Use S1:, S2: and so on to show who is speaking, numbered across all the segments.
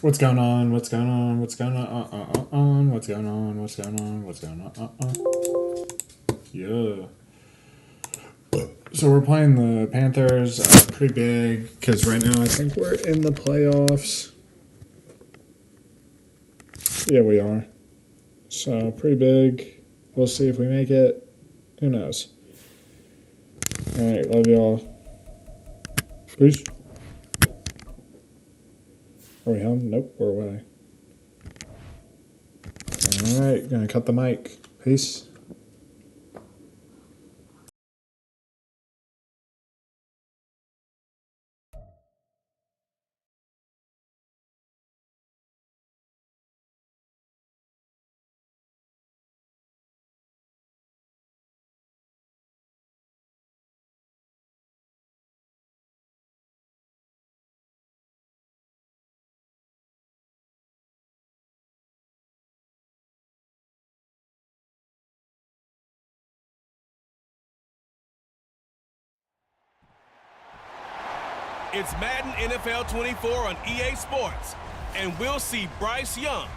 S1: What's going on? What's going on? What's going on? What's going on? What's going on? What's going on? Yeah. So we're playing the Panthers pretty big because right now I think we're in the playoffs. Yeah, we are. So pretty big. We'll see if we make it. Who knows? All right, love y'all. Peace. Are we home? Nope, we're away. All right, gonna cut the mic. Peace.
S2: It's Madden NFL 24 on EA Sports, and we'll see Bryce Young.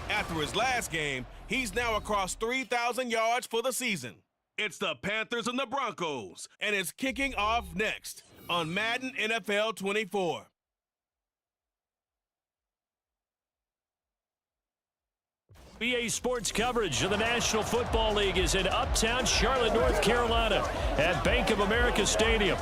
S2: After his last game, he's now across 3,000 yards for the season. It's the Panthers and the Broncos, and it's kicking off next on Madden NFL 24.
S3: EA Sports coverage of the National Football League is in uptown Charlotte, North Carolina at Bank of America Stadium.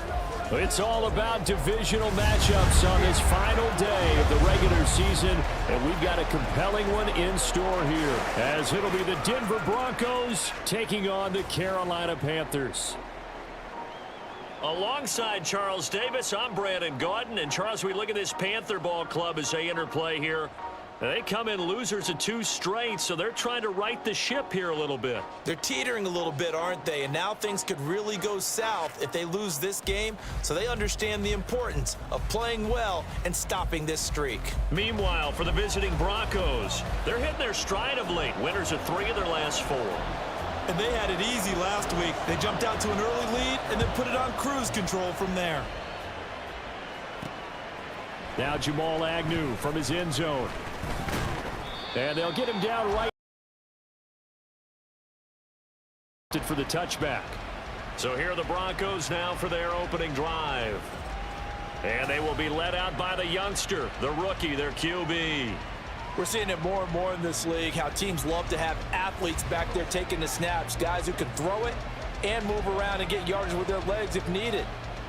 S3: It's all about divisional matchups on this final day of the regular season, and we've got a compelling one in store here, as it'll be the Denver Broncos taking on the Carolina Panthers. Alongside Charles Davis, I'm Brandon Gordon, and Charles, we look at this Panther ball club as they interplay here. They come in losers of 2 straight, so they're trying to right the ship here a little bit.
S4: They're teetering a little bit, aren't they? And now things could really go south if they lose this game, so they understand the importance of playing well and stopping this streak.
S3: Meanwhile, for the visiting Broncos, they're hitting their stride of late. Winners of 3 of their last 4.
S4: And they had it easy last week. They jumped out to an early lead and then put it on cruise control from there.
S3: Now Jamal Agnew from his end zone. And they'll get him down right for the touchback. So here are the Broncos now for their opening drive. And they will be led out by the youngster, the rookie, their QB.
S4: We're seeing it more and more in this league, how teams love to have athletes back there taking the snaps, guys who can throw it and move around and get yards with their legs if needed.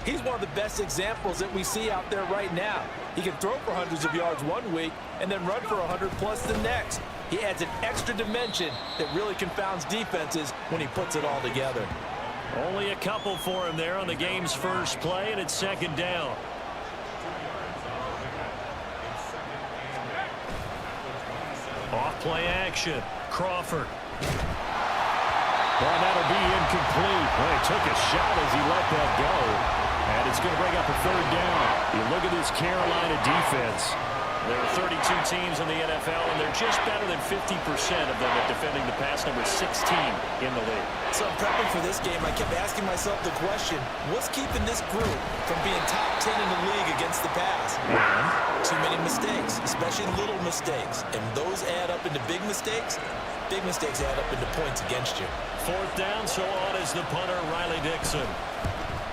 S4: He's one of the best examples that we see out there right now. He can throw for hundreds of yards one week and then run for 100 plus the next. He adds an extra dimension that really confounds defenses when he puts it all together.
S3: Only a couple for him there on the game's first play, and it's second down. Off play action. Crawford. Well, that'll be incomplete. Well, he took a shot as he let that go. And it's going to bring up a third down. You look at this Carolina defense. There are 32 teams in the NFL, and they're just better than 50% of them at defending the pass, number 16 in the league.
S4: So prepping for this game, I kept asking myself the question, what's keeping this group from being top 10 in the league against the pass? Too many mistakes, especially little mistakes. And those add up into big mistakes. Big mistakes add up into points against you.
S3: Fourth down, so on is the punter, Riley Dixon.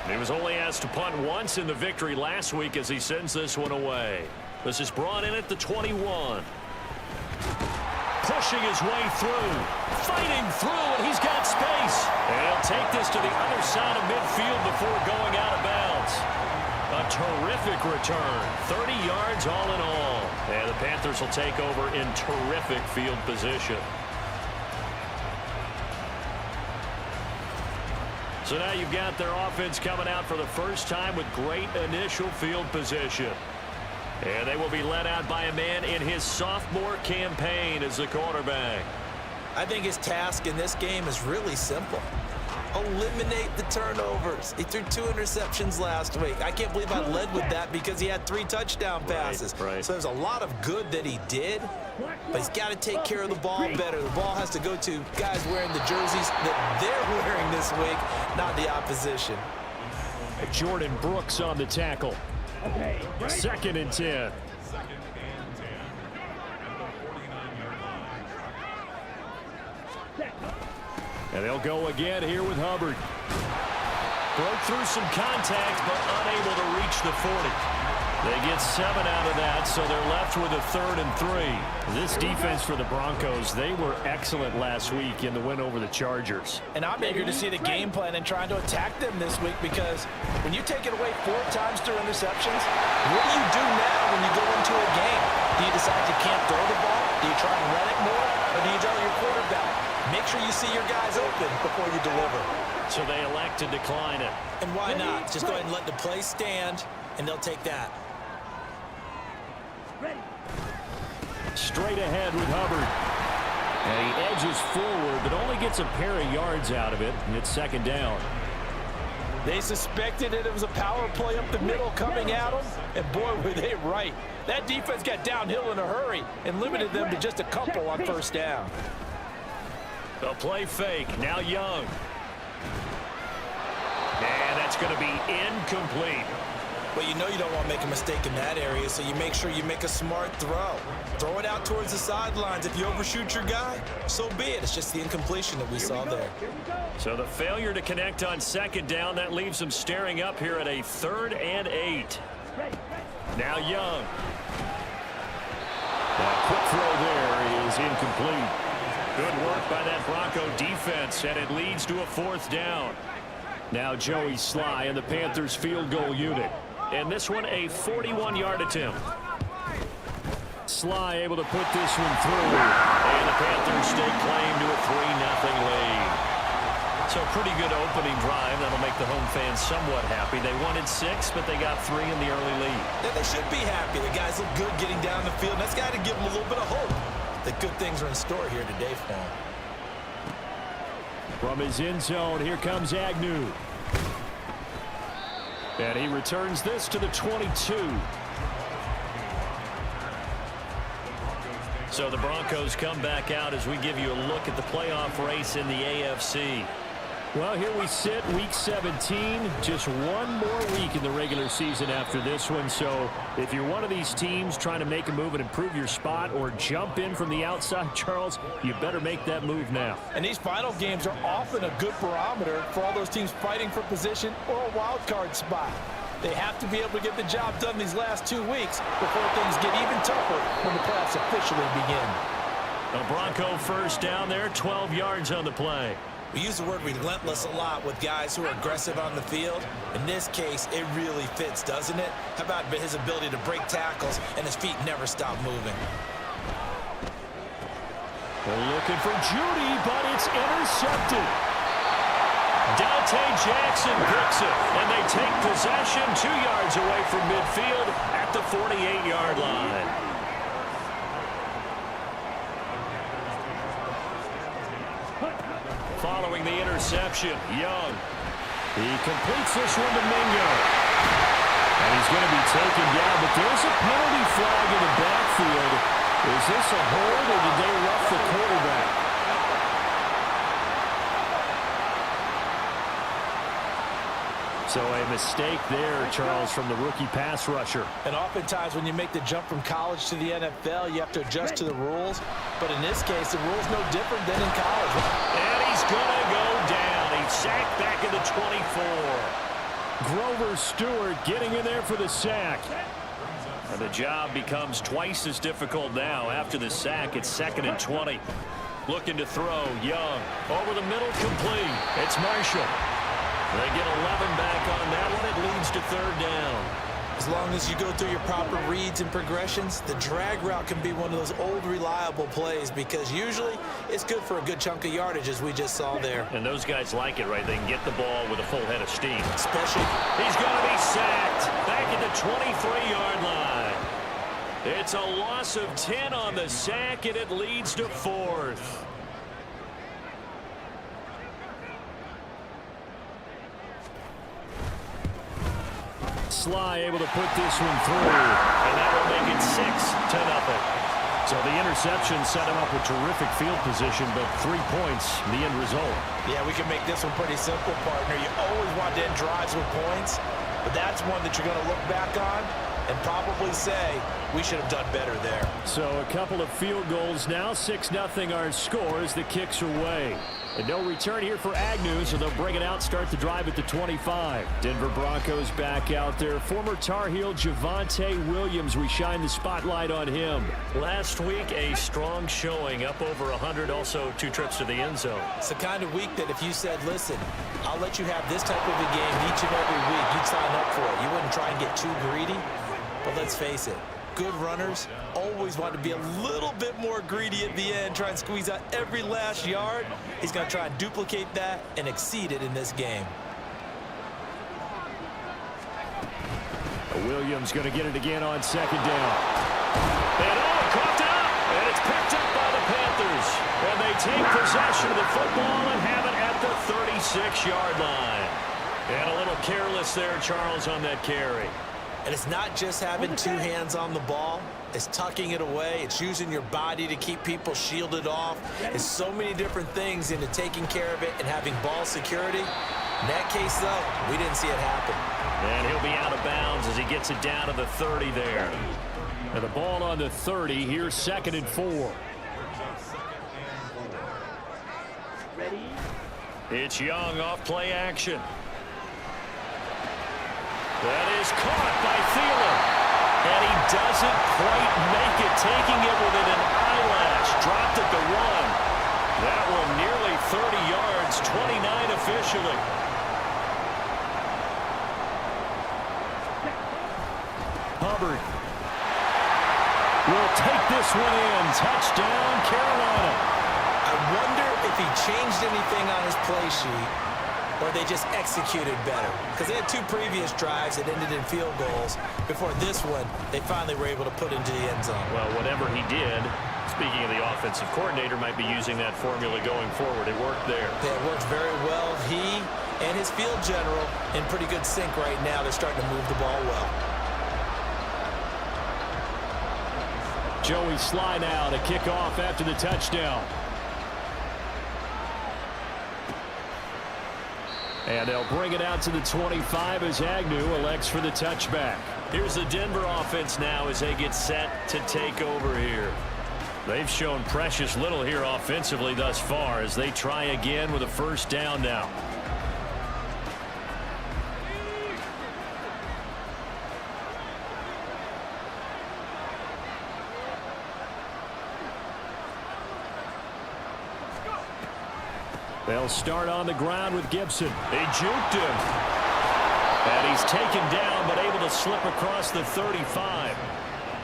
S3: He was only asked to punt once in the victory last week as he sends this one away. This is brought in at the 21. Pushing his way through. Fighting through, and he's got space. And he'll take this to the other side of midfield before going out of bounds. A terrific return. 30 yards all in all. And the Panthers will take over in terrific field position. So now you've got their offense coming out for the first time with great initial field position. And they will be led out by a man in his sophomore campaign as the quarterback.
S4: I think his task in this game is really simple. Eliminate the turnovers. He threw 2 interceptions last week. I can't believe I led with that because he had 3 touchdown passes.
S3: Right.
S4: So there's a lot of good that he did, but he's got to take care of the ball better. The ball has to go to guys wearing the jerseys that they're wearing this week, not the opposition.
S3: Jordan Brooks on the tackle. Second and 10. And they'll go again here with Hubbard. Broke through some contact, but unable to reach the 40. They get 7 out of that, so they're left with a 3rd and 3. This defense for the Broncos, they were excellent last week in the win over the Chargers.
S4: And I'm eager to see the game plan and trying to attack them this week, because when you take it away 4 times through interceptions, what do you do now when you go into a game? Do you decide you can't throw the ball? Do you try and run it more? Or do you tell your quarterback, make sure you see your guys open before you deliver?
S3: So they elect to decline it.
S4: And why not? Just go ahead and let the play stand, and they'll take that.
S3: Straight ahead with Hubbard. And he edges forward, but only gets a pair of yards out of it, and it's 2nd down.
S4: They suspected it was a power play up the middle coming at them, and boy, were they right. That defense got downhill in a hurry and limited them to just a couple on 1st down.
S3: The play fake, now Young. And that's going to be incomplete.
S4: Well, you know you don't want to make a mistake in that area, so you make sure you make a smart throw. Throw it out towards the sidelines. If you overshoot your guy, so be it. It's just the incompletion that we saw there.
S3: So the failure to connect on 2nd down, that leaves them staring up here at a 3rd and 8. Now Young. That quick throw there is incomplete. Good work by that Bronco defense, and it leads to a 4th down. Now Joey Sly and the Panthers field goal unit. And this one a 41-yard attempt. Sly able to put this one through. And the Panthers stake claim to a 3-0 lead. So pretty good opening drive. That'll make the home fans somewhat happy. They wanted 6, but they got 3 in the early lead.
S4: Yeah, they should be happy. The guys look good getting down the field. That's got to give them a little bit of hope that good things are in store here today for them.
S3: From his end zone, here comes Agnew. And he returns this to the 22. So the Broncos come back out as we give you a look at the playoff race in the AFC. Well, here we sit, week 17. Just one more week in the regular season after this one. So if you're one of these teams trying to make a move and improve your spot or jump in from the outside, Charles, you better make that move now.
S4: And these final games are often a good barometer for all those teams fighting for position or a wild card spot. They have to be able to get the job done these last 2 weeks before things get even tougher when the playoffs officially begin.
S3: A Bronco 1st down there, 12 yards on the play.
S4: We use the word relentless a lot with guys who are aggressive on the field. In this case, it really fits, doesn't it? How about his ability to break tackles and his feet never stop moving?
S3: They're looking for Judy, but it's intercepted. Dante Jackson picks it, and they take possession 2 yards away from midfield at the 48-yard line. Following the interception, Young. He completes this one to Mingo. And he's going to be taken down, but there's a penalty flag in the backfield. Is this a hold, or did they rough the quarterback? So a mistake there, Charles, from the rookie pass rusher.
S4: And oftentimes when you make the jump from college to the NFL, you have to adjust to the rules. But in this case, the rule's no different than in college.
S3: And he's going to go down. He's sacked back at the 24. Grover Stewart getting in there for the sack. And the job becomes twice as difficult now. After the sack, it's 2nd and 20. Looking to throw, Young. Over the middle, complete. It's Marshall. They get 11 back on that one. It leads to 3rd down.
S4: As long as you go through your proper reads and progressions, the drag route can be one of those old reliable plays because usually it's good for a good chunk of yardage as we just saw there.
S3: And those guys like it, right? They can get the ball with a full head of steam.
S4: Especially.
S3: He's going to be sacked back at the 23-yard line. It's a loss of 10 on the sack, and it leads to 4th. Sly able to put this one through, and that will make it 6-0. So the interception set him up with terrific field position, but 3 points, the end result.
S4: Yeah, we can make this one pretty simple, partner. You always want to end drives with points, but that's one that you're going to look back on and probably say we should have done better there.
S3: So a couple of field goals now. 6-0 our score as the kicks are away. And no return here for Agnew, so they'll bring it out, start the drive at the 25. Denver Broncos back out there. Former Tar Heel Javonte Williams, we shine the spotlight on him.
S5: Last week, a strong showing, up over 100, also 2 trips to the end zone.
S4: It's the kind of week that if you said, listen, I'll let you have this type of a game each and every week, you'd sign up for it. You wouldn't try and get too greedy. But let's face it, good runners always want to be a little bit more greedy at the end, try and squeeze out every last yard. He's going to try and duplicate that and exceed it in this game.
S3: Williams going to get it again on 2nd down. And caught up, and it's picked up by the Panthers. And they take possession of the football and have it at the 36-yard line. And a little careless there, Charles, on that carry.
S4: And it's not just having 2 hands on the ball. It's tucking it away. It's using your body to keep people shielded off. It's so many different things into taking care of it and having ball security. In that case, though, we didn't see it happen.
S3: And he'll be out of bounds as he gets it down to the 30 there. And the ball on the 30. Here's 2nd and 4. It's Young off play action. That is caught by Thielen. And he doesn't quite make it, taking it within an eyelash. Dropped at the 1. That one nearly 30 yards, 29 officially. Hubbard will take this one in. Touchdown, Carolina.
S4: I wonder if he changed anything on his play sheet, or they just executed better. Because they had 2 previous drives that ended in field goals. Before this one, they finally were able to put into the end zone.
S5: Well, whatever he did, speaking of the offensive coordinator, might be using that formula going forward. It worked there.
S4: Yeah, it worked very well. He and his field general in pretty good sync right now. They're starting to move the ball well.
S3: Joey Sly now to kick off after the touchdown. And they'll bring it out to the 25 as Agnew elects for the touchback.
S5: Here's the Denver offense now as they get set to take over here.
S3: They've shown precious little here offensively thus far as they try again with a 1st down now. They'll start on the ground with Gibson. They juked him. And he's taken down but able to slip across the 35.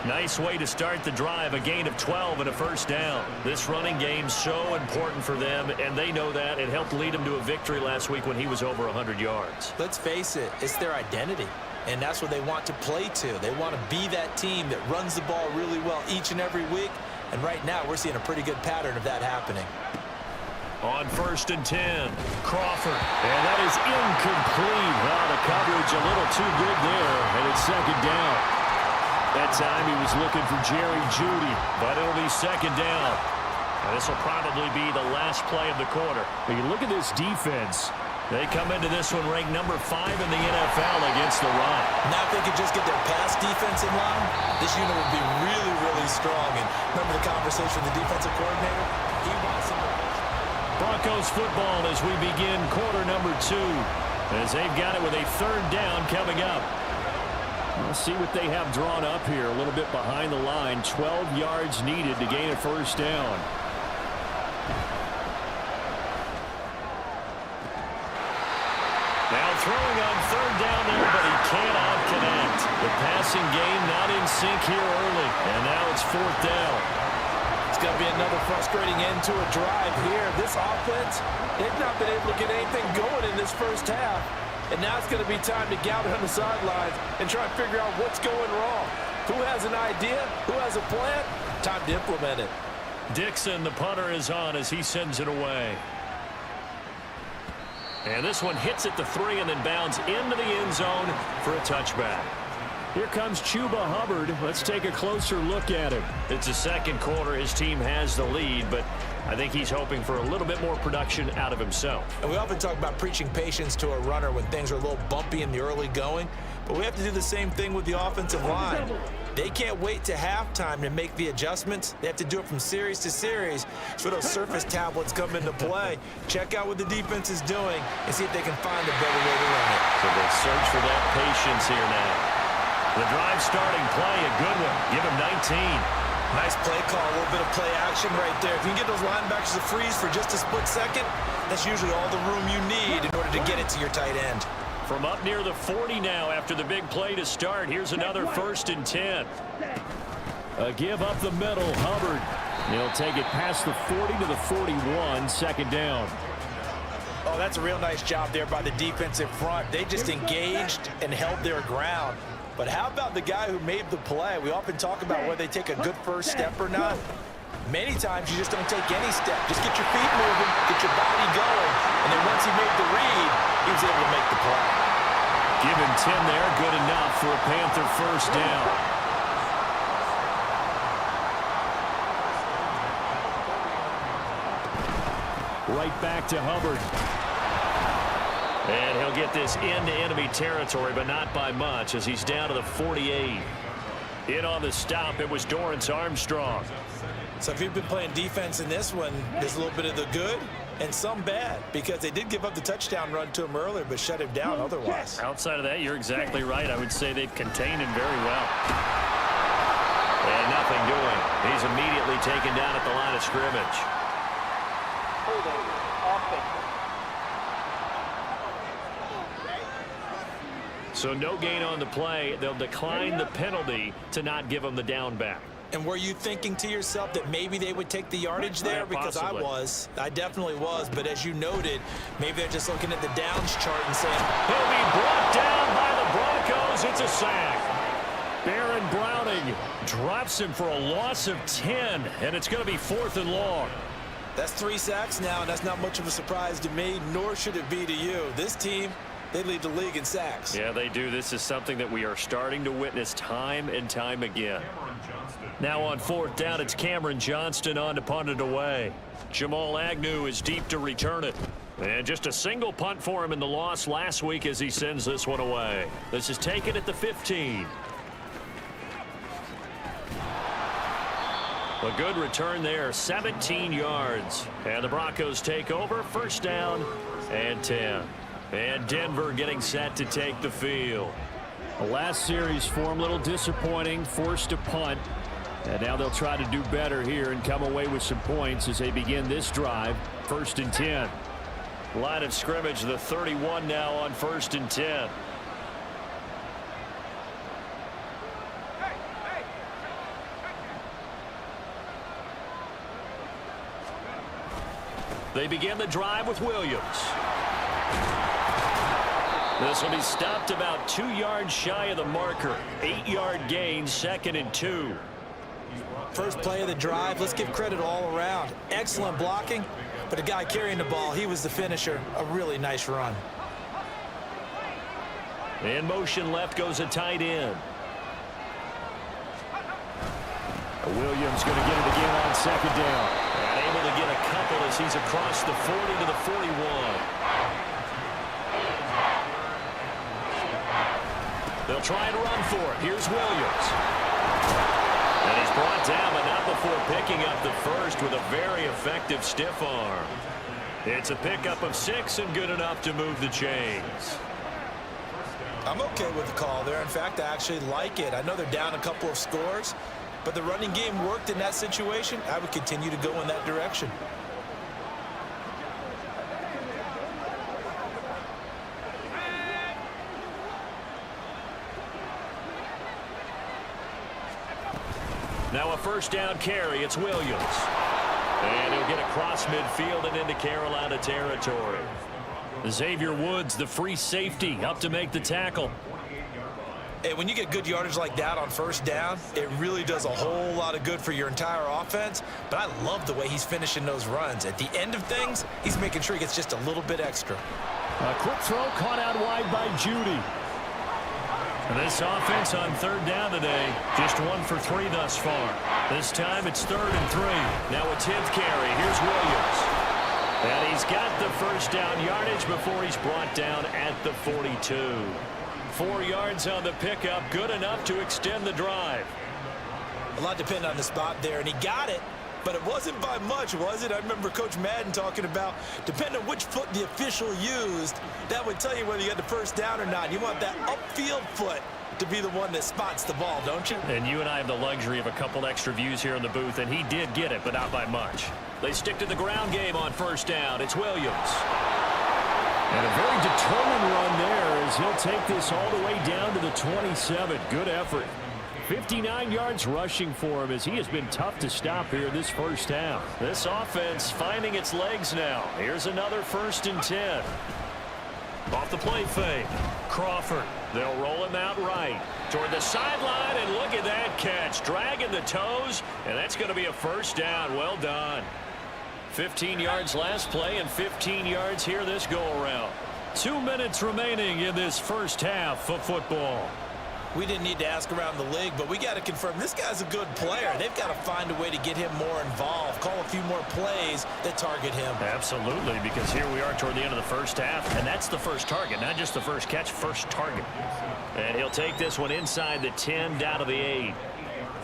S3: Nice way to start the drive, a gain of 12 and a 1st down. This running game's so important for them, and they know that. It helped lead them to a victory last week when he was over 100 yards.
S4: Let's face it, it's their identity, and that's what they want to play to. They want to be that team that runs the ball really well each and every week, and right now we're seeing a pretty good pattern of that happening.
S3: On 1st and 10, Crawford. And that is incomplete. Well, the coverage a little too good there, and it's 2nd down. That time he was looking for Jerry Jeudy, but it'll be 2nd down. And this will probably be the last play of the quarter. But you look at this defense. They come into this one ranked number 5 in the NFL against the run.
S4: Now if they could just get their pass defense in line, this unit would be really, really strong. And remember the conversation with the defensive coordinator? He wants them to...
S3: Broncos football as we begin quarter number 2. As they've got it with a 3rd down coming up. We'll see what they have drawn up here. A little bit behind the line. 12 yards needed to gain a 1st down. Now throwing on 3rd down there, but he cannot connect. The passing game not in sync here early. And now it's 4th down.
S4: It's going to be another frustrating end to a drive here. This offense, they've not been able to get anything going in this 1st half. And now it's going to be time to gather on the sidelines and try and figure out what's going wrong. Who has an idea? Who has a plan? Time to implement it.
S3: Dixon, the punter, is on as he sends it away. And this one hits at the 3 and then bounds into the end zone for a touchback. Here comes Chuba Hubbard. Let's take a closer look at him. It's the 2nd quarter. His team has the lead, but I think he's hoping for a little bit more production out of himself.
S4: And we often talk about preaching patience to a runner when things are a little bumpy in the early going. But we have to do the same thing with the offensive line. They can't wait to halftime to make the adjustments. They have to do it from series to series. So those surface tablets come into play. Check out what the defense is doing and see if they can find a better way to run it.
S3: So they search for that patience here now. The drive starting play, a good one. Give him 19.
S4: Nice play call, a little bit of play action right there. If you can get those linebackers to freeze for just a split second, that's usually all the room you need in order to get it to your tight end.
S3: From up near the 40 now after the big play to start. Here's another 1st and 10. A give up the middle, Hubbard. He'll take it past the 40 to the 41, 2nd down.
S4: Oh, that's a real nice job there by the defensive front. They just engaged and held their ground. But how about the guy who made the play? We often talk about whether they take a good first step or not. Many times you just don't take any step. Just get your feet moving, get your body going, and then once he made the read, he was able to make the play.
S3: Give him 10 there, good enough for a Panther 1st down. Right back to Hubbard. And he'll get this into enemy territory, but not by much as he's down to the 48. In on the stop, it was Dorrance Armstrong.
S4: So if you've been playing defense in this one, there's a little bit of the good and some bad because they did give up the touchdown run to him earlier but shut him down otherwise.
S3: Outside of that, you're exactly right. I would say they've contained him very well. And nothing doing. He's immediately taken down at the line of scrimmage. So no gain on the play. They'll decline the penalty to not give him the down back.
S4: And were you thinking to yourself that maybe they would take the yardage there?
S3: Yeah,
S4: because
S3: possibly.
S4: I definitely was. But as you noted, maybe they're just looking at the downs chart and saying,
S3: He'll be brought down by the Broncos. It's a sack. Baron Browning drops him for a loss of 10, and it's going to be 4th and long.
S4: that's 3 sacks now, and that's not much of a surprise to me, nor should it be to you. This team, they lead the league in sacks.
S3: Yeah, they do. This is something that we are starting to witness time and time again. Now on 4th down, it's Cameron Johnston on to punt it away. Jamal Agnew is deep to return it. And just a single punt for him in the loss last week as he sends this one away. This is taken at the 15. A good return there, 17 yards. And the Broncos take over, 1st down and 10. And Denver getting set to take the field. The last series for him, a little disappointing, forced to punt. And now they'll try to do better here and come away with some points as they begin this drive, 1st and 10. Line of scrimmage, the 31 now on 1st and 10. They begin the drive with Williams. This will be stopped about 2 yards shy of the marker. 8-yard gain, 2nd and 2.
S4: First play of the drive, let's give credit all around. Excellent blocking, but the guy carrying the ball, he was the finisher. A really nice run.
S3: In motion left goes a tight end. Williams going to get it again on 2nd down. And able to get a couple as he's across the 40 to the 41. They'll try and run for it. Here's Williams. And he's brought down, but not before picking up the first with a very effective stiff arm. It's a pickup of 6 and good enough to move the chains.
S4: I'm okay with the call there. In fact, I actually like it. I know they're down a couple of scores, but the running game worked in that situation. I would continue to go in that direction.
S3: Now a 1st down carry. It's Williams. And he'll get across midfield and into Carolina territory. Xavier Woods, the free safety, up to make the tackle.
S4: Hey, when you get good yardage like that on 1st down, it really does a whole lot of good for your entire offense. But I love the way he's finishing those runs. At the end of things, he's making sure he gets just a little bit extra.
S3: A quick throw caught out wide by Judy. This offense on 3rd down today, just 1 for 3 thus far. This time it's 3rd and 3. Now a 10th carry. Here's Williams. And he's got the 1st down yardage before he's brought down at the 42. 4 yards on the pickup, good enough to extend the drive.
S4: A lot depended on the spot there, and he got it, but it wasn't by much, was it? I remember Coach Madden talking about, depending on which foot the official used, that would tell you whether you got the first down or not. You want that upfield foot to be the one that spots the ball, don't you?
S3: And you and I have the luxury of a couple extra views here in the booth, and he did get it, but not by much. They stick to the ground game on first down. It's Williams. And a very determined run there as he'll take this all the way down to the 27. Good effort. 59 yards rushing for him as he has been tough to stop here this first half. This offense finding its legs now. Here's another 1st and 10. Off the play fake. Crawford. They'll roll him out right toward the sideline, and look at that catch. Dragging the toes, and that's going to be a first down. Well done. 15 yards last play and 15 yards here this go-around. 2 minutes remaining in this first half of football.
S4: We didn't need to ask around the league, but we got to confirm this guy's a good player. They've got to find a way to get him more involved, call a few more plays that target him.
S3: Absolutely, because here we are toward the end of the first half, and that's the first target, not just the first catch, first target. And he'll take this one inside the 10, down to the 8.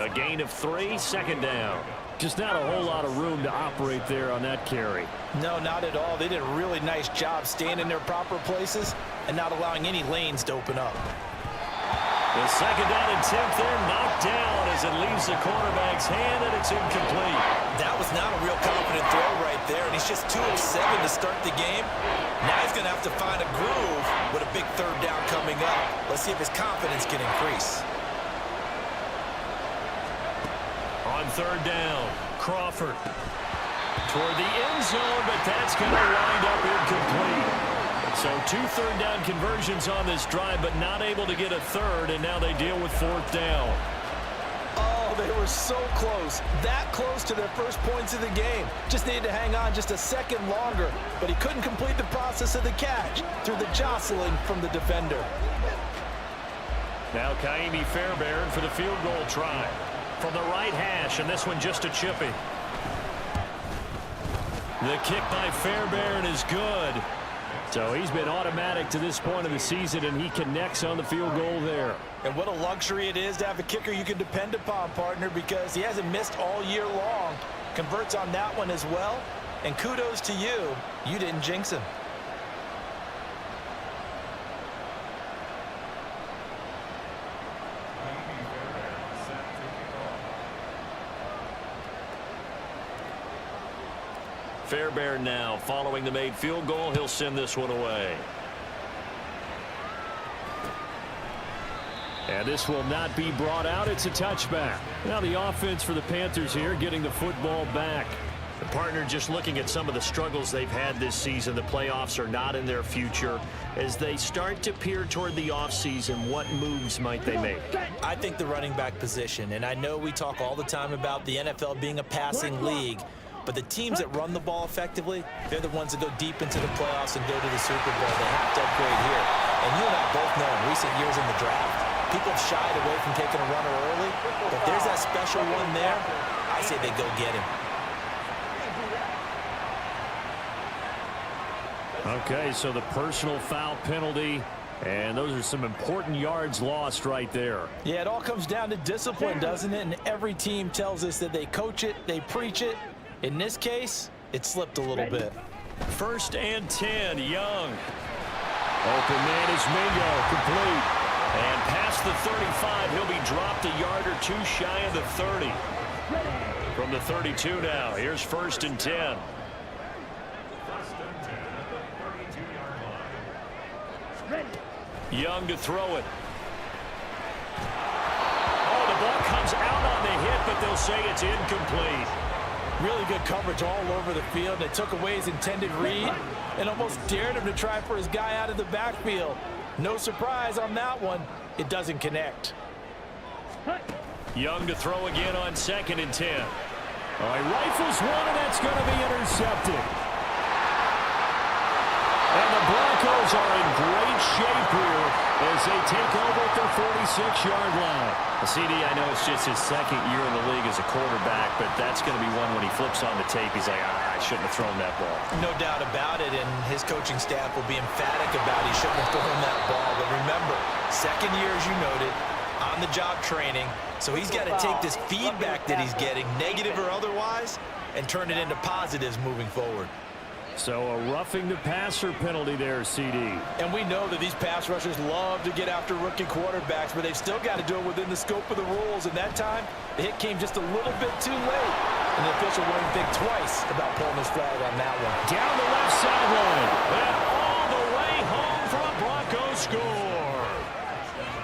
S3: A gain of 3, 2nd down. Just not a whole lot of room to operate there on that carry.
S4: No, not at all. They did a really nice job staying in their proper places and not allowing any lanes to open up.
S3: The 2nd down and 10th there, knocked down as it leaves the quarterback's hand, and it's incomplete.
S4: That was not a real confident throw right there, and he's just 2 of 7 to start the game. Now he's going to have to find a groove with a big 3rd down coming up. Let's see if his confidence can increase.
S3: On 3rd down, Crawford toward the end zone, but that's going to wind up incomplete. So 2 3rd down conversions on this drive, but not able to get a 3rd, and now they deal with 4th down.
S4: Oh, they were so close. That close to their first points of the game. Just needed to hang on just a second longer, but he couldn't complete the process of the catch through the jostling from the defender.
S3: Now Kaimi Fairbairn for the field goal try. From the right hash, and this one just a chippy. The kick by Fairbairn is good. So he's been automatic to this point of the season, and he connects on the field goal there.
S4: And what a luxury it is to have a kicker you can depend upon, partner, because he hasn't missed all year long. Converts on that one as well. And kudos to you. You didn't jinx him.
S3: Fairbairn now following the made field goal. He'll send this one away. And this will not be brought out. It's a touchback. Now the offense for the Panthers here getting the football back. The partner just looking at some of the struggles they've had this season. The playoffs are not in their future. As they start to peer toward the offseason, what moves might they make?
S4: I think the running back position, and I know we talk all the time about the NFL being a passing league, but the teams that run the ball effectively, they're the ones that go deep into the playoffs and go to the Super Bowl. They have to upgrade here. And you and I both know in recent years in the draft, people have shied away from taking a runner early, but there's that special one there. I say they go get him.
S3: Okay, so the personal foul penalty, and those are some important yards lost right there.
S4: Yeah, it all comes down to discipline, doesn't it? And every team tells us that they coach it, they preach it. In this case, it slipped a little bit.
S3: 1st and 10, Young. Open man is Mingo, complete. And past the 35, he'll be dropped a yard or 2 shy of the 30. From the 32 now, here's 1st and 10. Young to throw it. Oh, the ball comes out on the hit, but they'll say it's incomplete.
S4: Really good coverage all over the field. They took away his intended read and almost dared him to try for his guy out of the backfield. No surprise on that one. It doesn't connect.
S3: Young to throw again on 2nd and 10. All right, rifles one, and that's going to be intercepted. And the Broncos are in great shape here as they take over at their 46-yard line.
S5: CD, I know it's just his second year in the league as a quarterback, but that's going to be one when he flips on the tape, he's like, I shouldn't have thrown that ball.
S4: No doubt about it, and his coaching staff will be emphatic about he shouldn't have thrown that ball. But remember, second year, as you noted, on-the-job training, so he's got to take this feedback that he's getting, negative or otherwise, and turn it into positives moving forward.
S3: So a roughing the passer penalty there, CD.
S4: And we know that these pass rushers love to get after rookie quarterbacks, but they've still got to do it within the scope of the rules. And that time, the hit came just a little bit too late. And the official wouldn't think twice about pulling his flag on that one.
S3: Down the left sideline. And all the way home for a Broncos score.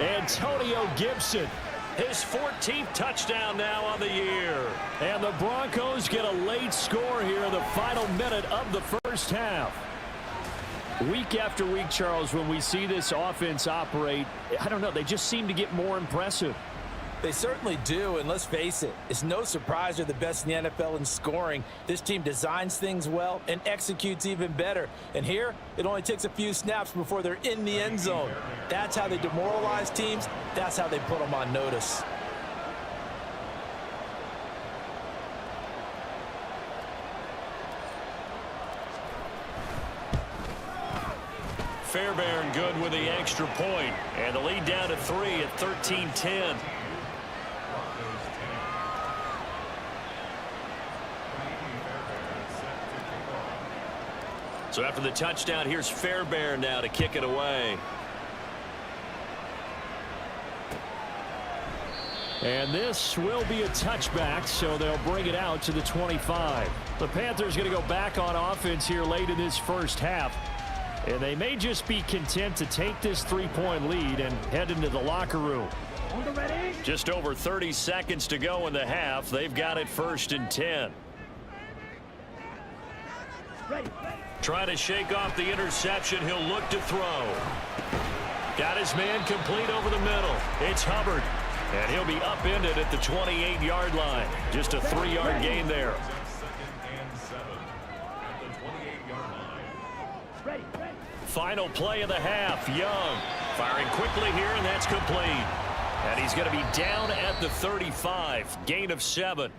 S3: Antonio Gibson. His 14th touchdown now on the year. And the Broncos get a late score here in the final minute of the first half. Week after week, Charles, when we see this offense operate, I don't know, they just seem to get more impressive.
S4: They certainly do, and let's face it, it's no surprise they're the best in the NFL in scoring. This team designs things well and executes even better. And here, it only takes a few snaps before they're in the end zone. That's how they demoralize teams. That's how they put them on notice.
S3: Fairbairn good with the extra point. And the lead down to 3 at 13-10. So after the touchdown, here's Fairbairn now to kick it away. And this will be a touchback, so they'll bring it out to the 25. The Panthers going to go back on offense here late in this first half. And they may just be content to take this 3-point lead and head into the locker room. Just over 30 seconds to go in the half. They've got it 1st and 10. Trying to shake off the interception. He'll look to throw. Got his man complete over the middle. It's Hubbard. And he'll be upended at the 28-yard line. Just a 3-yard gain there. Final play of the half. Young firing quickly here, and that's complete. And he's going to be down at the 35. Gain of 7.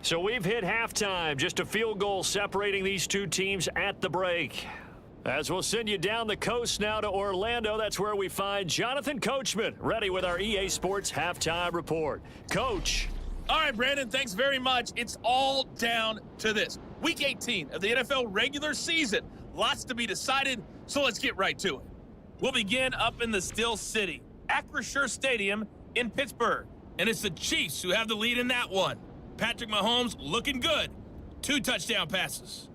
S3: So we've hit halftime. Just a field goal separating these two teams at the break. As we'll send you down the coast now to Orlando, that's where we find Jonathan Coachman, ready with our EA Sports Halftime Report. Coach.
S6: All right, Brandon, thanks very much. It's all down to this. Week 18 of the NFL regular season. Lots to be decided, so let's get right to it. We'll begin up in the Steel City, Acrisure Stadium in Pittsburgh. And it's the Chiefs who have the lead in that one. Patrick Mahomes looking good. 2 touchdown passes.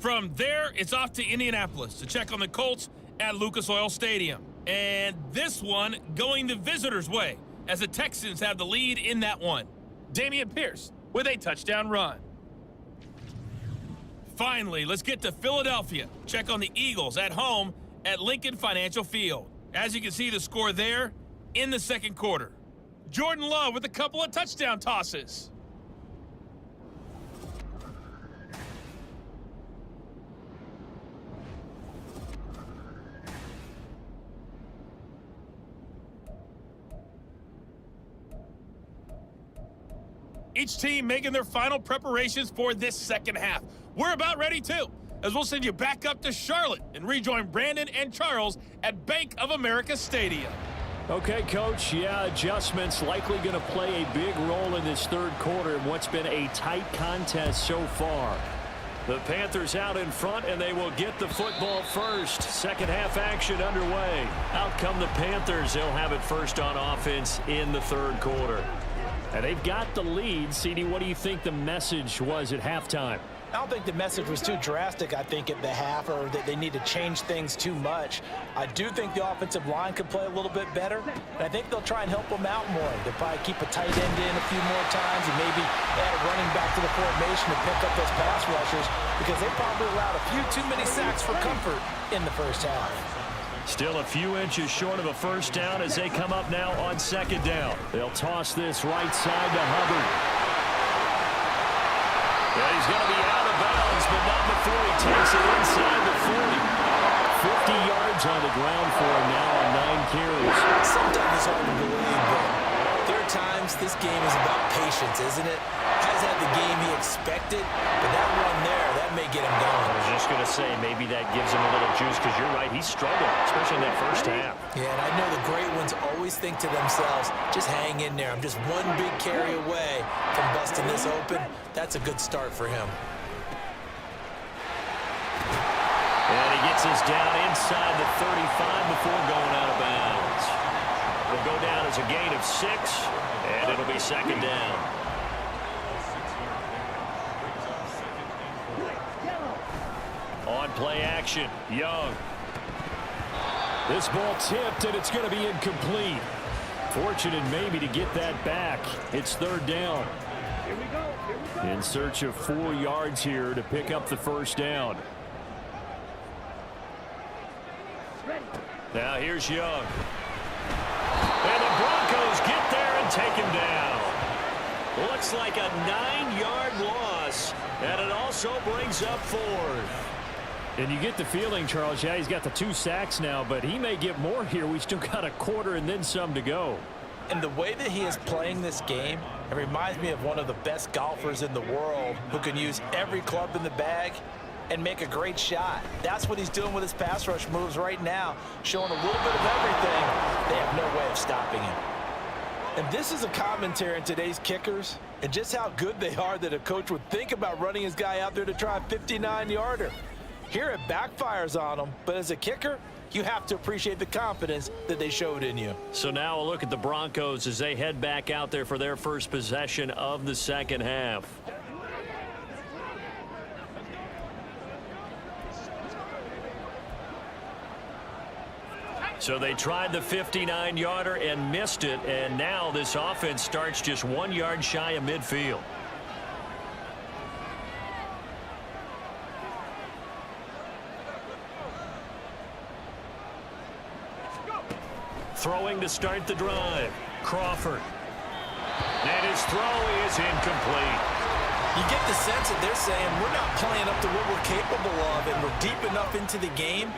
S6: From there, it's off to Indianapolis to check on the Colts at Lucas Oil Stadium. And this one going the visitors' way as the Texans have the lead in that one. Dameon Pierce with a touchdown run. Finally, let's get to Philadelphia. Check on the Eagles at home at Lincoln Financial Field. As you can see the score there in the second quarter. Jordan Love with a couple of touchdown tosses. Each team making their final preparations for this second half. We're about ready too, as we'll send you back up to Charlotte and rejoin Brandon and Charles at Bank of America Stadium.
S3: Okay, Coach, yeah, adjustments likely going to play a big role in this third quarter in what's been a tight contest so far. The Panthers out in front, and they will get the football first. Second half action underway. Out come the Panthers. They'll have it first on offense in the third quarter. And they've got the lead. CD, what do you think the message was at halftime?
S4: I don't think the message was too drastic, I think, at the half, or that they need to change things too much. I do think the offensive line could play a little bit better, and I think they'll try and help them out more. They'll probably keep a tight end in a few more times and maybe add a running back to the formation to pick up those pass rushers, because they probably allowed a few too many sacks for comfort in the first half.
S3: Still a few inches short of a first down as they come up now on second down. They'll toss this right side to Hubbard. Yeah, he's going to be out of bounds, but not before he takes it inside the 50 yards on the ground for him now on 9 carries.
S4: Sometimes it's hard to believe, but there are times this game is about patience, isn't it? Has had the game he expected, but that run there, that may get him going.
S5: I was just going to say, maybe that gives him a little juice, because you're right, he struggled, especially in that first half.
S4: Yeah, and I know the great ones always think to themselves, just hang in there. I'm just one big carry away from busting this open. That's a good start for him.
S5: And he gets us down inside the 35 before going out of bounds. It'll go down as a gain of 6, and it'll be second down. On play action, Young.
S3: This ball tipped, and it's going to be incomplete. Fortunate maybe to get that back. It's third down. In search of 4 yards here to pick up the first down. Now here's Young. And the Broncos get there and take him down.
S5: Looks like a 9-yard loss, and it also brings up 4th.
S3: And you get the feeling, Charles, yeah, he's got the 2 sacks now, but he may get more here. We still got a quarter and then some to go.
S4: And the way that he is playing this game, it reminds me of one of the best golfers in the world who can use every club in the bag and make a great shot. That's what he's doing with his pass rush moves right now, showing a little bit of everything. They have no way of stopping him. And this is a commentary on today's kickers and just how good they are that a coach would think about running his guy out there to try a 59-yarder. Here it backfires on him, but as a kicker, you have to appreciate the confidence that they showed in you.
S3: So now a look at the Broncos as they head back out there for their first possession of the second half. So they tried the 59-yarder and missed it, and now this offense starts just 1 yard shy of midfield. Throwing to start the drive. Crawford. And his throw is incomplete.
S4: You get the sense that they're saying we're not playing up to what we're capable of, and we're deep enough into the game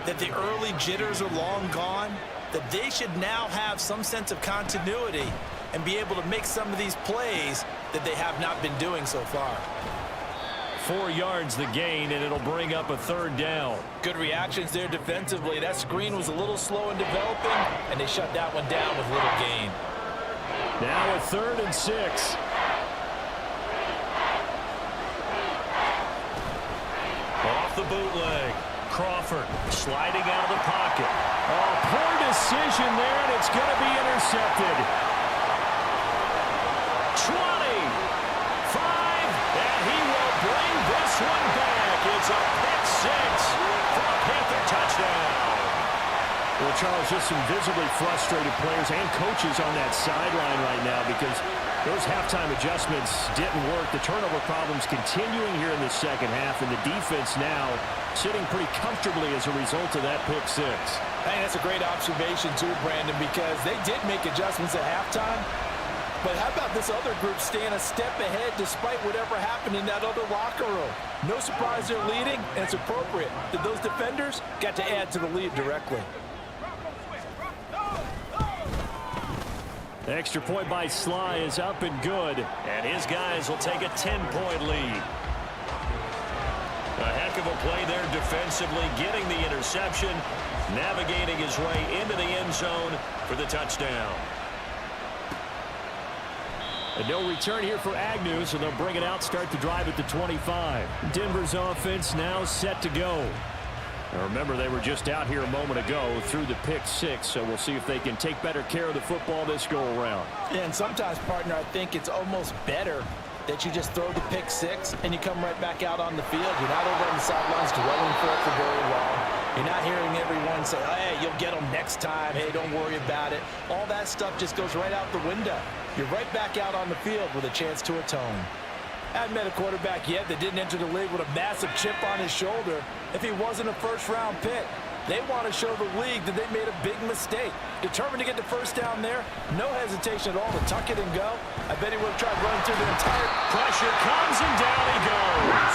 S4: that the early jitters are long gone, that they should now have some sense of continuity and be able to make some of these plays that they have not been doing so far.
S3: 4 yards the gain, and it'll bring up a third down.
S4: Good reactions there defensively. That screen was a little slow in developing, and they shut that one down with little gain.
S3: Now a 3rd and 6. Off the bootleg. Crawford sliding out of the pocket. Oh, poor decision there, and it's going to be intercepted. 20, 5, and he will bring this one back. It's a pick 6 for a Panther touchdown. Well, Charles, just some visibly frustrated players and coaches on that sideline right now because those halftime adjustments didn't work. The turnover problems continuing here in the second half, and the defense now sitting pretty comfortably as a result of that pick 6.
S4: Hey, that's a great observation too, Brandon, because they did make adjustments at halftime. But how about this other group staying a step ahead despite whatever happened in that other locker room? No surprise they're leading, and it's appropriate that those defenders got to add to the lead directly.
S3: The extra point by Sly is up and good, and his guys will take a 10-point lead. A heck of a play there defensively, getting the interception, navigating his way into the end zone for the touchdown. And no return here for Agnew, so they'll bring it out, start the drive at the 25. Denver's offense now set to go. Now remember, they were just out here a moment ago through the pick 6, so we'll see if they can take better care of the football this go-around.
S4: Yeah, and sometimes, partner, I think it's almost better that you just throw the pick 6 and you come right back out on the field. You're not over on the sidelines dwelling for it for very long. You're not hearing everyone say, hey, you'll get them next time. Hey, don't worry about it. All that stuff just goes right out the window. You're right back out on the field with a chance to atone. I haven't met a quarterback yet that didn't enter the league with a massive chip on his shoulder if he wasn't a first-round pick. They want to show the league that they made a big mistake. Determined to get the first down there, no hesitation at all to tuck it and go. I bet he would have tried running through the entire...
S3: Pressure comes, and down he goes.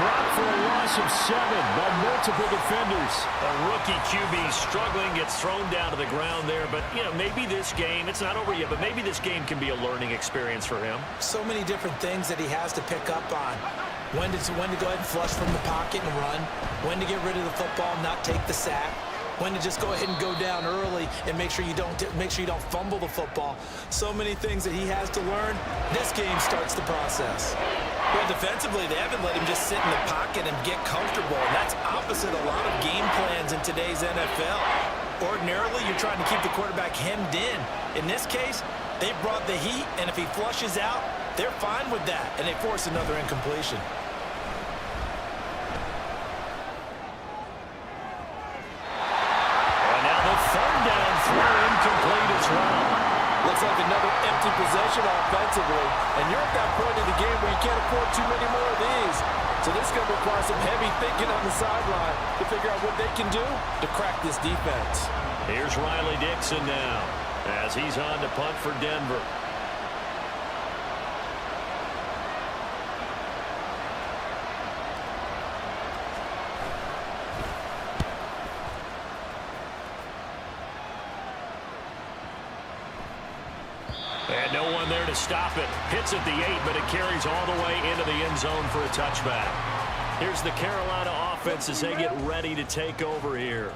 S3: dropped for a loss of 7 by multiple defenders.
S5: A rookie QB struggling, gets thrown down to the ground there. But, you know, maybe this game, it's not over yet, but maybe this game can be a learning experience for him.
S4: So many different things that he has to pick up on. When to go ahead and flush from the pocket and run. When to get rid of the football and not take the sack. When to just go ahead and go down early and make sure you don't fumble the football. So many things that he has to learn. This game starts the process. Well, defensively, they haven't let him just sit in the pocket and get comfortable. And that's opposite a lot of game plans in today's NFL. Ordinarily, you're trying to keep the quarterback hemmed in. In this case, they brought the heat, and if he flushes out, they're fine with that, and they force another incompletion.
S5: And now the third down throw incomplete as well.
S4: Looks like another empty possession offensively, and you're at that point in the game where you can't afford too many more of these. So this is going to require some heavy thinking on the sideline to figure out what they can do to crack this defense.
S5: Here's Riley Dixon now as he's on to punt for Denver. And no one there to stop it. Hits at the 8, but it carries all the way into the end zone for a touchback. Here's the Carolina offense as they get ready to take over here.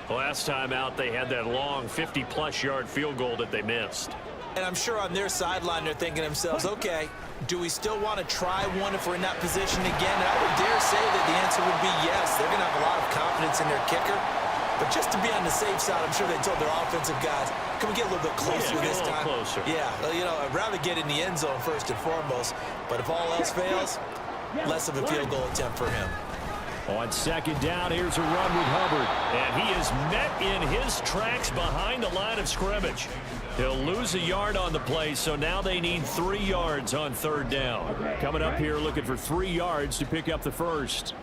S5: Last time out, they had that long 50-plus yard field goal that they missed.
S4: And I'm sure on their sideline they're thinking to themselves, okay, do we still want to try one if we're in that position again? And I would dare say that the answer would be yes. They're going to have a lot of confidence in their kicker. But just to be on the safe side, I'm sure they told their offensive guys, can we get a little bit closer this time?
S5: Closer.
S4: Yeah, well, you know, I'd rather get in the end zone first and foremost. But if all else fails, less of a field goal attempt for him.
S3: On second down, here's a run with Hubbard.
S5: And he is met in his tracks behind the line of scrimmage. He'll lose a yard on the play, so now they need 3 yards on third down.
S3: Coming up here looking for 3 yards to pick up the first.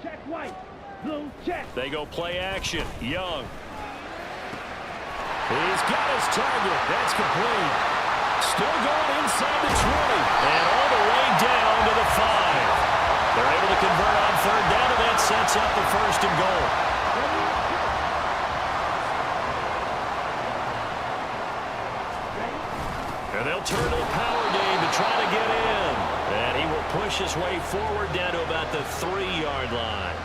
S7: Check white. Blue, check.
S5: They go play action. Young.
S3: He's got his target. That's complete. Still going inside the 20.
S5: And all the way down to the 5. They're able to convert on third down, and that sets up the first and goal. And they'll turn to the power game to try to get in. And he will push his way forward down to about the 3-yard line.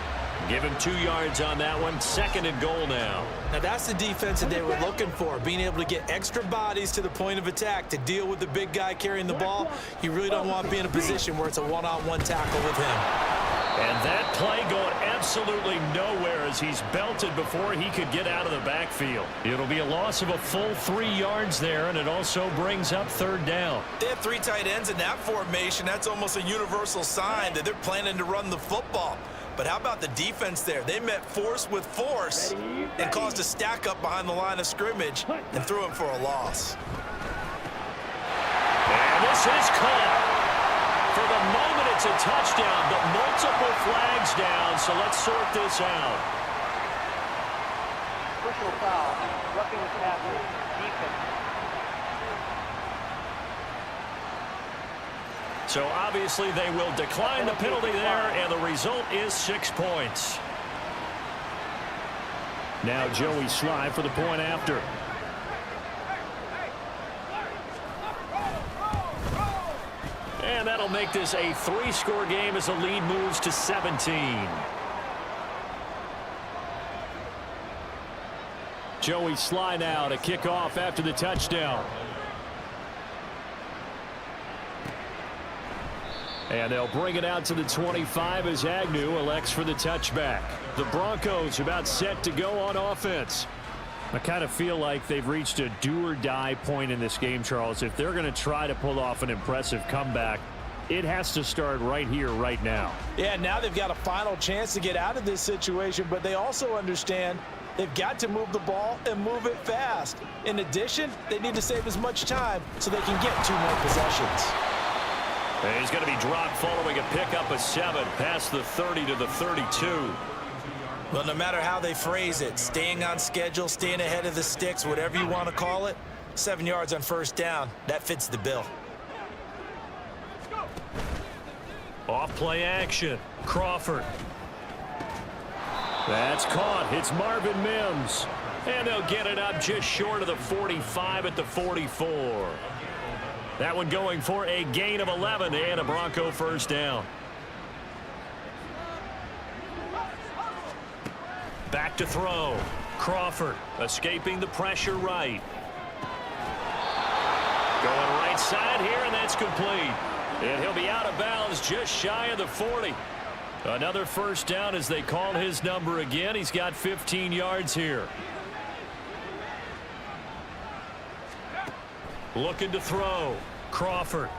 S5: Give him 2 yards on that one. Second and goal now.
S4: Now that's the defense that they were looking for, being able to get extra bodies to the point of attack to deal with the big guy carrying the ball. You really don't want to be in a position where it's a one-on-one tackle with him.
S5: And that play going absolutely nowhere as he's belted before he could get out of the backfield.
S3: It'll be a loss of a full 3 yards there, and it also brings up third down.
S4: They have 3 tight ends in that formation. That's almost a universal sign that they're planning to run the football. But how about the defense there? They met force with force and caused a stack up behind the line of scrimmage and threw him for a loss.
S5: And this is caught. For the moment, it's a touchdown, but multiple flags down, so let's sort this out.
S7: Personal foul. Roughing the passer. Defense.
S5: So obviously they will decline the penalty there, and the result is 6 points.
S3: Now Joey Sly for the point after.
S5: And that'll make this a 3-score game as the lead moves to 17.
S3: Joey Sly now to kick off after the touchdown. And they'll bring it out to the 25 as Agnew elects for the touchback. The Broncos about set to go on offense. I kind of feel like they've reached a do-or-die point in this game, Charles. If they're going to try to pull off an impressive comeback, it has to start right here, right now.
S4: Yeah, now they've got a final chance to get out of this situation, but they also understand they've got to move the ball and move it fast. In addition, they need to save as much time so they can get 2 more possessions.
S5: And he's going to be dropped following a pickup of 7 past the 30 to the 32.
S4: Well, no matter how they phrase it, staying on schedule, staying ahead of the sticks, whatever you want to call it, 7 yards on first down, that fits the bill.
S3: Off play action. Crawford. That's caught. It's Marvin Mims. And they'll get it up just short of the 45 at the 44. That one going for a gain of 11 and a Bronco first down. Back to throw. Crawford escaping the pressure right. Going right side here, and that's complete. And he'll be out of bounds just shy of the 40. Another first down as they call his number again. He's got 15 yards here. Looking to throw. Crawford.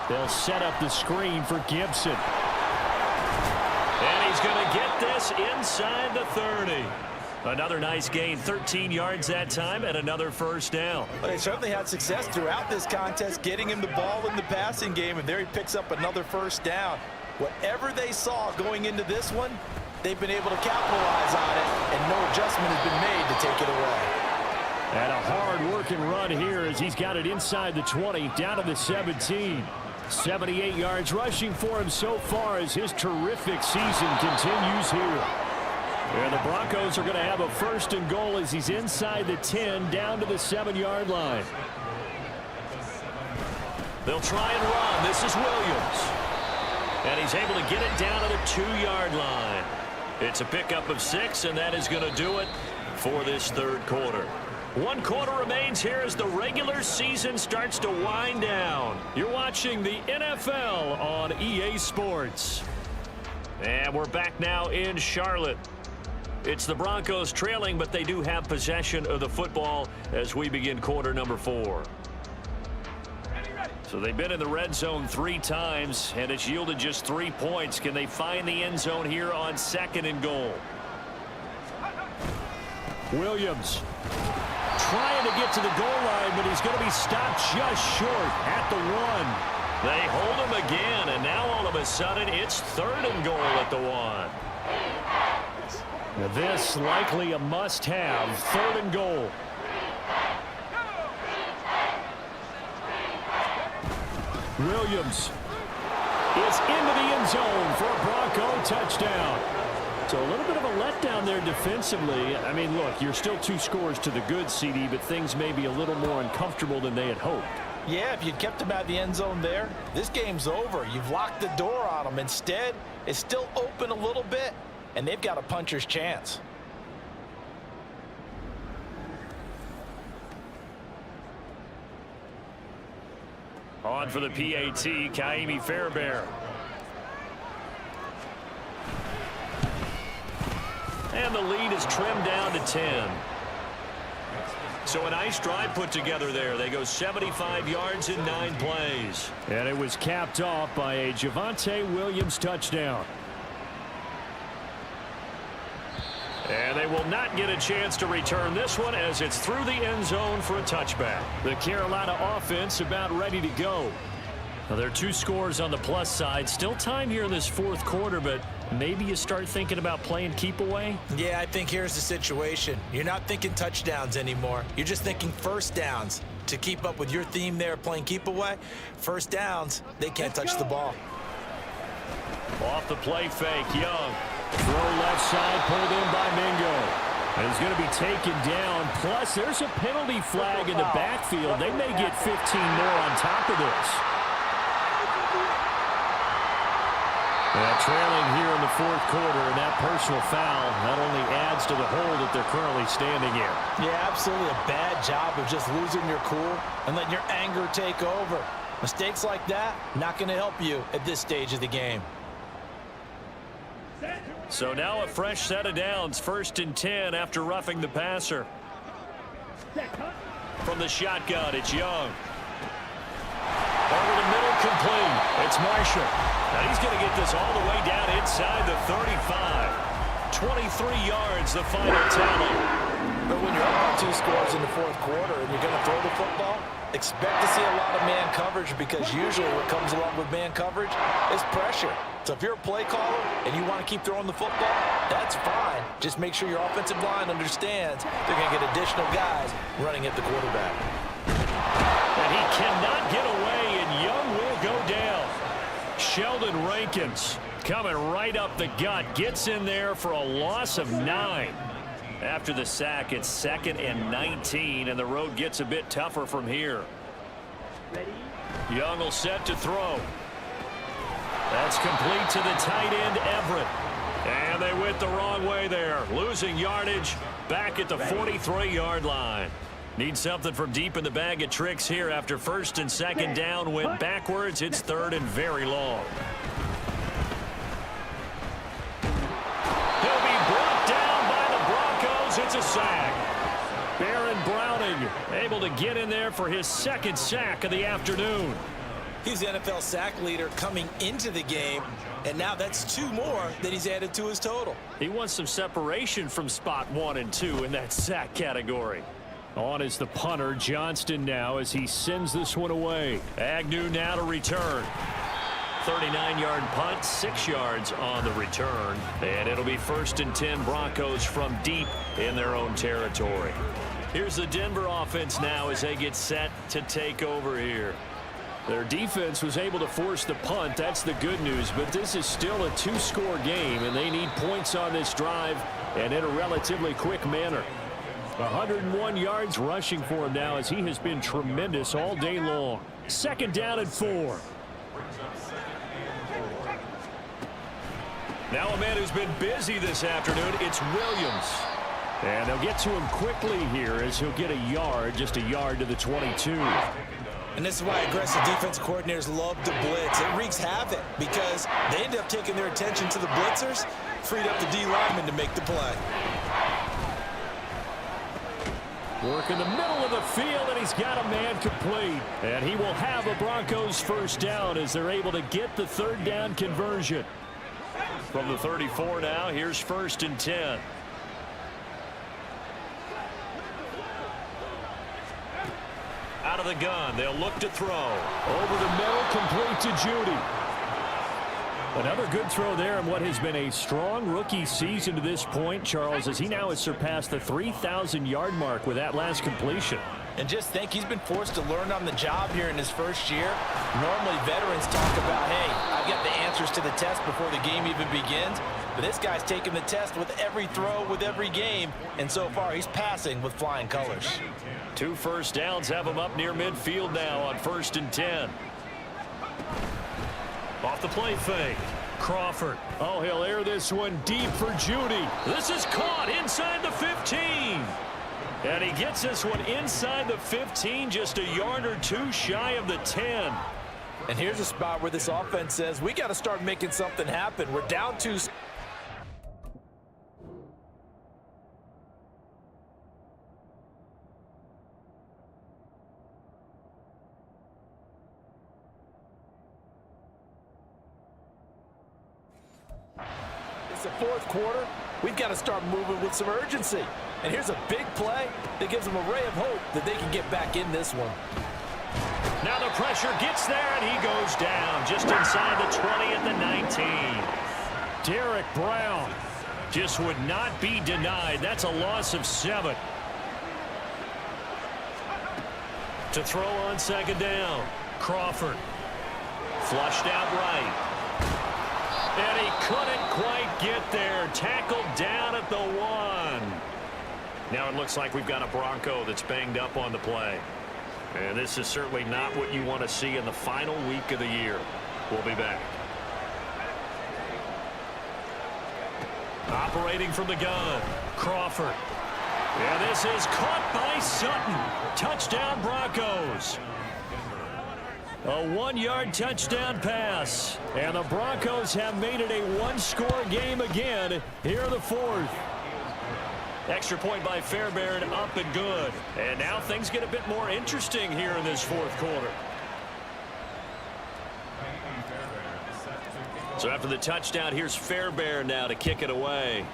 S3: They'll set up the screen for Gibson. And he's going to get this inside the 30. Another nice gain, 13 yards that time, and another first down.
S4: Well, they certainly had success throughout this contest, getting him the ball in the passing game, and there he picks up another first down. Whatever they saw going into this one, they've been able to capitalize on it, and no adjustment has been made to take it away.
S3: And a hard-working run here as he's got it inside the 20, down to the 17. 78 yards rushing for him so far as his terrific season continues here. And the Broncos are going to have a first and goal as he's inside the 10, down to the 7-yard line. They'll try and run. This is Williams. And he's able to get it down to the 2-yard line. It's a pickup of 6, and that is going to do it for this third quarter. 1 quarter remains here as the regular season starts to wind down. You're watching the NFL on EA Sports. And we're back now in Charlotte. It's the Broncos trailing, but they do have possession of the football as we begin quarter number 4. So they've been in the red zone 3 times, and it's yielded just 3 points. Can they find the end zone here on 2nd and goal? Williams trying to get to the goal line, but he's going to be stopped just short at the 1. They hold him again, and now all of a sudden it's 3rd and goal at the 1. Now this likely a must-have, 3rd and goal. Williams is into the end zone for a Bronco touchdown. So a little bit of a letdown there defensively. I mean, look, you're still 2 scores to the good, CD, but things may be a little more uncomfortable than they had hoped.
S4: Yeah, if you'd kept him out of the end zone there, this game's over. You've locked the door on him. Instead, it's still open a little bit, and they've got a puncher's chance.
S3: On for the PAT, Kaimi Fairbairn. And the lead is trimmed down to 10. So a nice drive put together there. They go 75 yards in 9 plays. And it was capped off by a Javonte Williams touchdown. And they will not get a chance to return this one as it's through the end zone for a touchback. The Carolina offense about ready to go. Now, there are 2 scores on the plus side. Still time here in this 4th quarter, but maybe you start thinking about playing keep away?
S4: Yeah, I think here's the situation. You're not thinking touchdowns anymore. You're just thinking first downs. To keep up with your theme there, playing keep away, first downs, they can't touch the ball.
S3: Off the play fake, Young. Throw left side, pulled in by Mingo. And he's going to be taken down. Plus, there's a penalty flag in the backfield. They may get 15 more on top of this. Trailing here in the 4th quarter, and that personal foul not only adds to the hole that they're currently standing in.
S4: Yeah, absolutely a bad job of just losing your cool and letting your anger take over. Mistakes like that, not going to help you at this stage of the game.
S3: So now a fresh set of downs, 1st and 10 after roughing the passer. From the shotgun, it's Young. Over the middle, complete. It's Marshall. Now he's going to get this all the way down inside the 35. 23 yards, the final tally.
S4: But when you're up 2 scores in the 4th quarter and you're going to throw the football, expect to see a lot of man coverage because usually what comes along with man coverage is pressure. So if you're a play caller and you want to keep throwing the football, that's fine. Just make sure your offensive line understands they're going to get additional guys running at the quarterback.
S3: And he cannot get away, and Young will go down. Sheldon Rankins coming right up the gut. Gets in there for a loss of 9. After the sack, it's 2nd and 19, and the road gets a bit tougher from here. Young will set to throw. That's complete to the tight end, Everett. And they went the wrong way there. Losing yardage back at the 43-yard line. Need something from deep in the bag of tricks here after 1st and 2nd down. Went backwards. It's 3rd and very long. He'll be brought down by the Broncos. It's a sack. Baron Browning able to get in there for his 2nd sack of the afternoon.
S4: He's the NFL sack leader coming into the game, and now that's 2 more that he's added to his total.
S3: He wants some separation from spot 1 and 2 in that sack category. On is the punter, Johnston, now as he sends this one away. Agnew now to return. 39-yard punt, 6 yards on the return. And it'll be 1st and 10 Broncos from deep in their own territory. Here's the Denver offense now as they get set to take over here. Their defense was able to force the punt. That's the good news. But this is still a 2-score game, and they need points on this drive and in a relatively quick manner. 101 yards rushing for him now as he has been tremendous all day long. 2nd down and 4. Now a man who's been busy this afternoon, it's Williams. And they'll get to him quickly here as he'll get a yard, just a yard to the 22.
S4: And this is why aggressive defensive coordinators love to blitz. It wreaks havoc because they end up taking their attention to the blitzers, freed up the D lineman to make the play.
S3: Work in the middle of the field, and he's got a man complete. And he will have a Broncos 1st down as they're able to get the 3rd down conversion. From the 34 now, here's 1st and 10. Out of the gun, they'll look to throw. Over the middle, complete to Judy. Another good throw there in what has been a strong rookie season to this point, Charles, as he now has surpassed the 3,000-yard mark with that last completion.
S4: And just think, he's been forced to learn on the job here in his 1st year. Normally, veterans talk about, hey, I've got the answers to the test before the game even begins. But this guy's taking the test with every throw, with every game. And so far, he's passing with flying colors.
S3: 2 first downs have him up near midfield now on 1st and 10. Off the play fake. Crawford. Oh, he'll air this one deep for Judy. This is caught inside the 15. And he gets this one inside the 15, just a yard or 2 shy of the 10.
S4: And here's a spot where this offense says, we got to start making something happen. We're down 2. It's the 4th quarter. We've got to start moving with some urgency. And here's a big play that gives them a ray of hope that they can get back in this one.
S3: Now the pressure gets there, and he goes down just inside the 20 at the 19. Derek Brown just would not be denied. That's a loss of 7. To throw on 2nd down. Crawford. Flushed out right. And he couldn't quite get there. Tackled down at the 1. Now it looks like we've got a Bronco that's banged up on the play. And this is certainly not what you want to see in the final week of the year. We'll be back. Operating from the gun, Crawford. And this is caught by Sutton. Touchdown Broncos. A 1-yard touchdown pass. And the Broncos have made it a 1-score game again here in the 4th. Extra point by Fairbairn, up and good. And now things get a bit more interesting here in this 4th quarter. So after the touchdown, here's Fairbairn now to kick it away.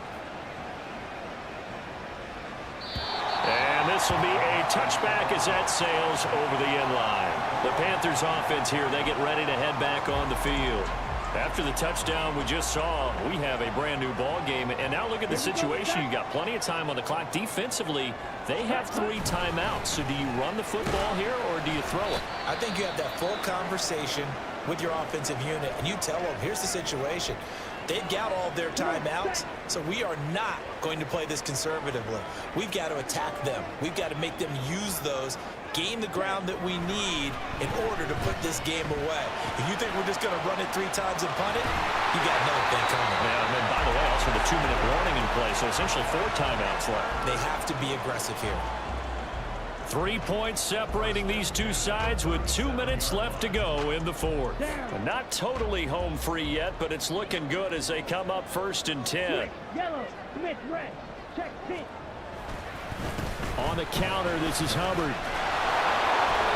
S3: And this will be a touchback as that sails over the end line. The Panthers offense here, they get ready to head back on the field. After the touchdown we just saw, we have a brand new ball game. And now look at the situation. You've got plenty of time on the clock. Defensively, they have 3 timeouts. So do you run the football here or do you throw it?
S4: I think you have that full conversation with your offensive unit, and you tell them, here's the situation. They've got all their timeouts, so we are not going to play this conservatively. We've got to attack them. We've got to make them use those, gain the ground that we need in order to put this game away. If you think we're just going to run it 3 times and punt it, you got another thing coming.
S3: Yeah, and then, by the way, also the 2-minute warning in play, so essentially 4 timeouts left.
S4: They have to be aggressive here.
S3: 3 points separating these two sides with 2 minutes left to go in the fourth. Not totally home free yet, but it's looking good as they come up 1st and 10.
S7: Yellow, Smith, red, check, pink.
S3: On the counter, this is Hubbard.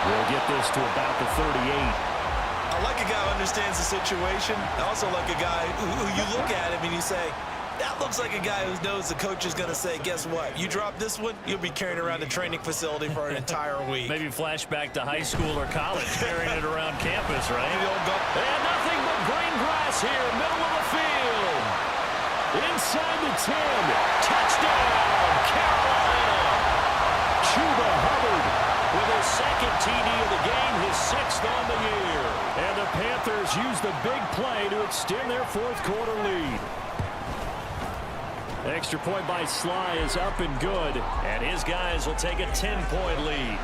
S3: We'll get this to about the 38.
S4: I like a guy who understands the situation. I also like a guy who you look at him and you say, that looks like a guy who knows the coach is going to say, guess what? You drop this one, you'll be carrying around the training facility for an entire week.
S3: Maybe flashback to high school or college, carrying it around campus, right? And nothing but green grass here, middle of the field. Inside the 10. Touchdown, Carolina. Chuba Hubbard with his 2nd TD of the game, his 6th on the year. And the Panthers use the big play to extend their 4th quarter lead. Extra point by Sly is up and good, and his guys will take a 10-point lead.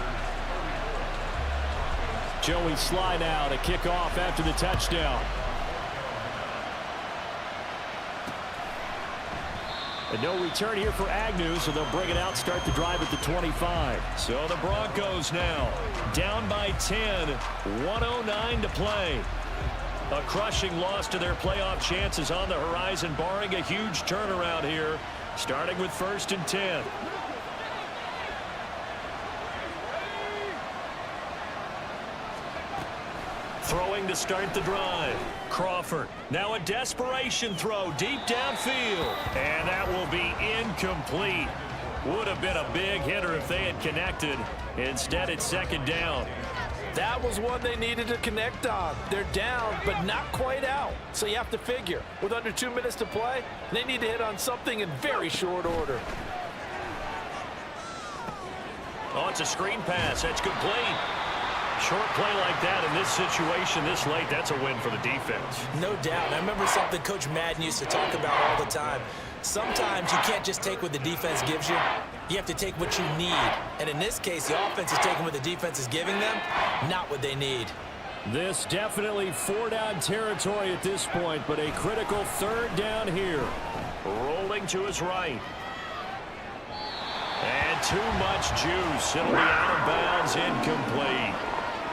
S3: Joey Sly now to kick off after the touchdown. And no return here for Agnew, so they'll bring it out, start the drive at the 25. So the Broncos now down by 10, 1:09 to play. A crushing loss to their playoff chances on the horizon, barring a huge turnaround here, starting with 1st and 10. Throwing to start the drive. Crawford. Now a desperation throw deep downfield. And that will be incomplete. Would have been a big hitter if they had connected. Instead, it's 2nd down.
S4: That was one they needed to connect on. They're down, but not quite out. So you have to figure, with under 2 minutes to play, they need to hit on something in very short order.
S3: Oh, it's a screen pass. That's complete. Short play like that in this situation this late, that's a win for the defense.
S4: No doubt. I remember something Coach Madden used to talk about all the time. Sometimes you can't just take what the defense gives you. You have to take what you need. And in this case, the offense is taking what the defense is giving them, not what they need.
S3: This definitely 4-down territory at this point, but a critical 3rd down here. Rolling to his right. And too much juice. It'll be out of bounds, incomplete.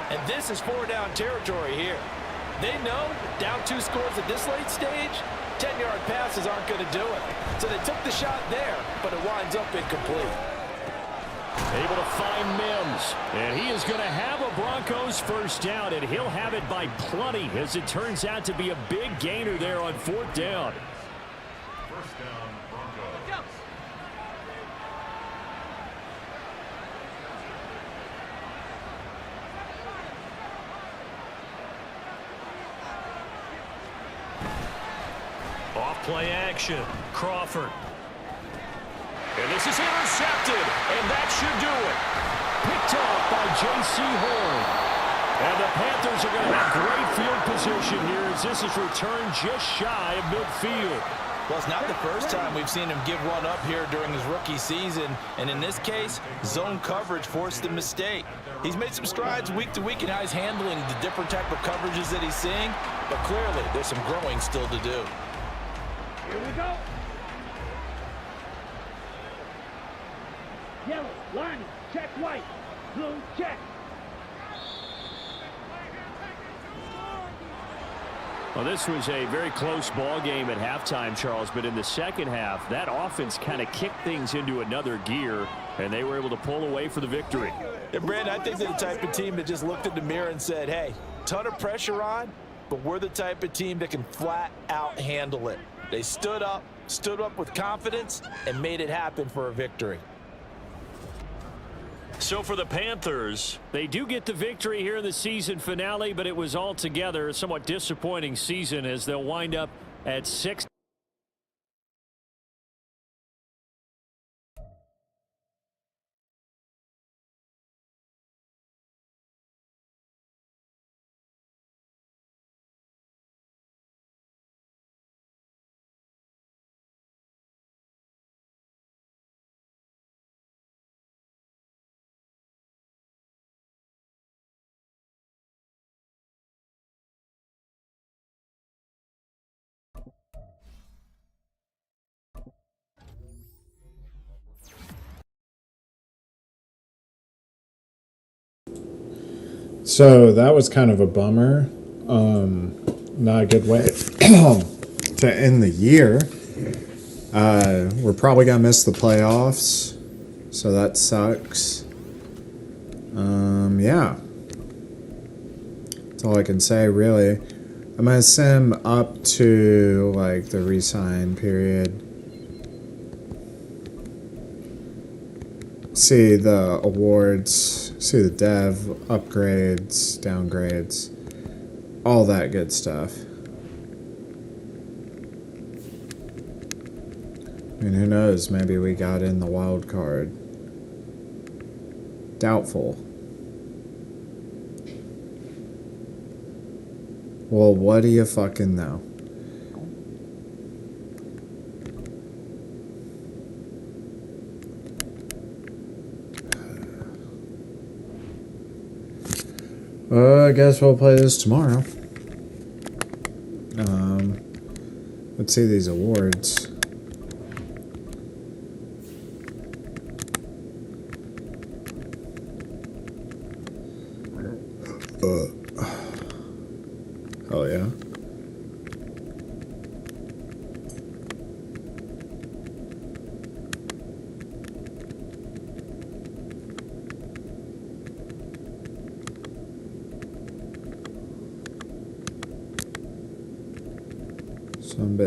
S4: And this is 4-down territory here. They know down 2 scores at this late stage, 10-yard passes aren't going to do it. So they took the shot there, but it winds up incomplete.
S3: Able to find Mims. And he is going to have a Broncos 1st down, and he'll have it by plenty, as it turns out to be a big gainer there on 4th down.
S5: 1st down, Broncos.
S3: Off-play action. Crawford. And this is intercepted, and that should do it. Picked off by J.C. Horn. And the Panthers are going to have great field position here as this is returned just shy of midfield.
S4: Well, it's not the first time we've seen him give one up here during his rookie season. And in this case, zone coverage forced the mistake. He's made some strides week to week in how he's handling the different type of coverages that he's seeing. But clearly, there's some growing still to do.
S7: Here we go. Yellow, line, check white. Blue, check.
S3: Well, this was a very close ball game at halftime, Charles, but in the second half, that offense kind of kicked things into another gear, and they were able to pull away for the victory.
S4: And Brandon, I think they're the type of team that just looked in the mirror and said, hey, ton of pressure on, but we're the type of team that can flat out handle it. They stood up with confidence, and made it happen for a victory.
S3: So for the Panthers, they do get the victory here in the season finale, but it was altogether a somewhat disappointing season as they'll wind up at 6.
S1: So that was kind of a bummer. Not a good way to end the year. We're probably going to miss the playoffs, so that sucks. Yeah. That's all I can say, really. I'm going to send him up to, like, the re-sign period. See the awards, see the dev, upgrades, downgrades, all that good stuff. I mean, who knows? Maybe we got in the wild card. Doubtful. Well, what do you fucking know? I guess we'll play this tomorrow. Let's see these awards. Hell yeah. Some bit.